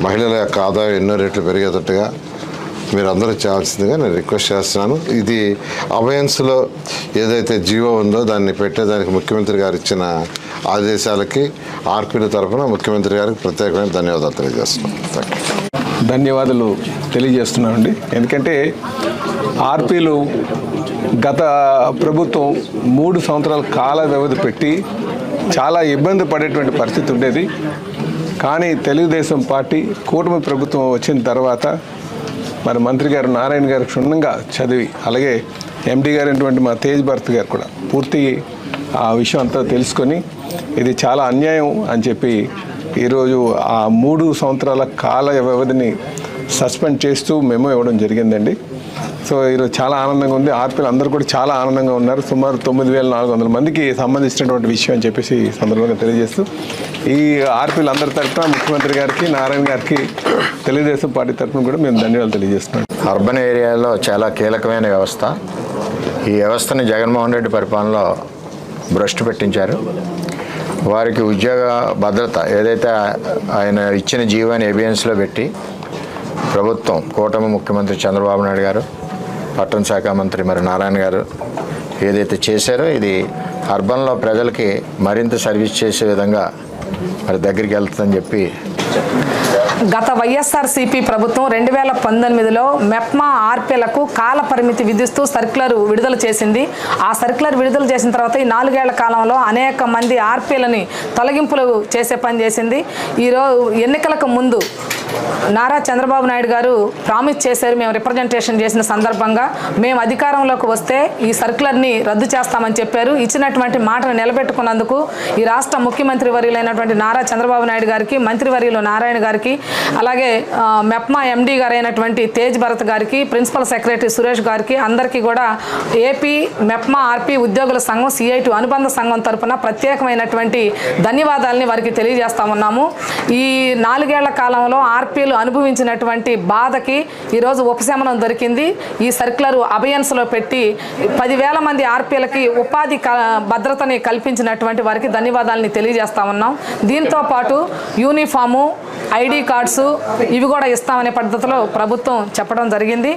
మహిళల యొక్క ఆదాయం ఎన్నో రెట్లు పెరిగేటట్టుగా మీరు అందరూ చేయాల్సిందిగా నేను రిక్వెస్ట్ చేస్తున్నాను. ఇది అబయన్స్లో ఏదైతే జీవో ఉందో దాన్ని పెట్టేదానికి ముఖ్యమంత్రి గారు ఇచ్చిన ఆదేశాలకి ఆర్పీల తరఫున ముఖ్యమంత్రి గారికి ప్రత్యేకమైన ధన్యవాదాలు తెలియజేస్తున్నాను. ధన్యవాదాలు తెలియజేస్తున్నానండి. ఎందుకంటే ఆర్పీలు గత ప్రభుత్వం 3 సంవత్సరాల కాల వ్యవధి పెట్టి చాలా ఇబ్బంది పడేటువంటి పరిస్థితి ఉండేది. కానీ తెలుగుదేశం పార్టీ కూటమి ప్రభుత్వం వచ్చిన తర్వాత మరి మంత్రి గారు నారాయణ గారు క్షుణ్ణంగా చదివి, అలాగే ఎండి గారు అయినటువంటి మా తేజ్ భరత్ గారు కూడా పూర్తి ఆ విషయం అంతా తెలుసుకొని ఇది చాలా అన్యాయం అని చెప్పి ఈరోజు ఆ 3 సంవత్సరాల కాల వ్యవధిని సస్పెండ్ చేస్తూ మెమో ఇవ్వడం జరిగిందండి. సో ఈరోజు చాలా ఆనందంగా ఉంది. ఆర్పీలు అందరూ కూడా చాలా ఆనందంగా ఉన్నారు. సుమారు 9,400 మందికి సంబంధించినటువంటి విషయం అని చెప్పేసి ఈ సందర్భంగా తెలియజేస్తూ ఈ ఆర్పీలు అందరి తరఫున ముఖ్యమంత్రి గారికి, నారాయణ గారికి, తెలుగుదేశం పార్టీ తరఫున కూడా మేము ధన్యవాదాలు తెలియజేస్తున్నాం. అర్బన్ ఏరియాలో చాలా కీలకమైన వ్యవస్థ. ఈ వ్యవస్థని జగన్మోహన్ రెడ్డి పరిపాలనలో భ్రష్టు పెట్టించారు. వారికి ఉద్యోగ భద్రత ఏదైతే ఆయన ఇచ్చిన జీవాన్ని ఎబియన్స్లో పెట్టి ప్రభుత్వం, కూటమి ముఖ్యమంత్రి చంద్రబాబు నాయుడు గారు, పట్టణ శాఖ మంత్రి మరి నారాయణ గారు ఏదైతే చేశారో ఇది అర్బన్లో ప్రజలకి మరింత సర్వీస్ చేసే విధంగా మరి దగ్గరికి వెళ్తుందని చెప్పి గత వైఎస్ఆర్సీపీ ప్రభుత్వం 2019లో మెప్మా ఆర్పీలకు కాల పరిమితి విధిస్తూ సర్క్యులర్ విడుదల చేసింది. ఆ సర్క్యులర్ విడుదల చేసిన తర్వాత ఈ 4 ఏళ్ల కాలంలో అనేక మంది ఆర్పీలని తొలగింపులు చేసే పని చేసింది. ఈరోజు ఎన్నికలకు ముందు నారా చంద్రబాబు నాయుడు గారు ప్రామిస్ చేశారు. మేము రిప్రజెంటేషన్ చేసిన సందర్భంగా మేము అధికారంలోకి వస్తే ఈ సర్క్యులర్ని రద్దు చేస్తామని చెప్పారు. ఇచ్చినటువంటి మాటను నిలబెట్టుకున్నందుకు ఈ రాష్ట్ర ముఖ్యమంత్రి వర్యులైనటువంటి నారా చంద్రబాబు నాయుడు గారికి, మంత్రివర్యులు నారాయణ గారికి, అలాగే మెప్మా ఎండి గారు అయినటువంటి తేజ్ భరత్ గారికి, ప్రిన్సిపల్ సెక్రటరీ సురేష్ గారికి, అందరికీ కూడా ఏపీ మెప్మా ఆర్పీ ఉద్యోగుల సంఘం CI2 అనుబంధ సంఘం తరఫున ప్రత్యేకమైనటువంటి ధన్యవాదాలని వారికి తెలియజేస్తా ఉన్నాము. ఈ 4 ఏళ్ల కాలంలో ఆర్పీలు అనుభవించినటువంటి బాధకి ఈరోజు ఉపశమనం దొరికింది. ఈ సర్క్యులర్ అబయన్స్లో పెట్టి 10,000 మంది ఆర్పీలకి ఉపాధి భద్రతని కల్పించినటువంటి వారికి ధన్యవాదాలని తెలియజేస్తా ఉన్నాం. దీంతో పాటు యూనిఫాము, ID కార్డ్స్ ఇవి కూడా ఇస్తామనే పద్ధతిలో ప్రభుత్వం చెప్పడం జరిగింది.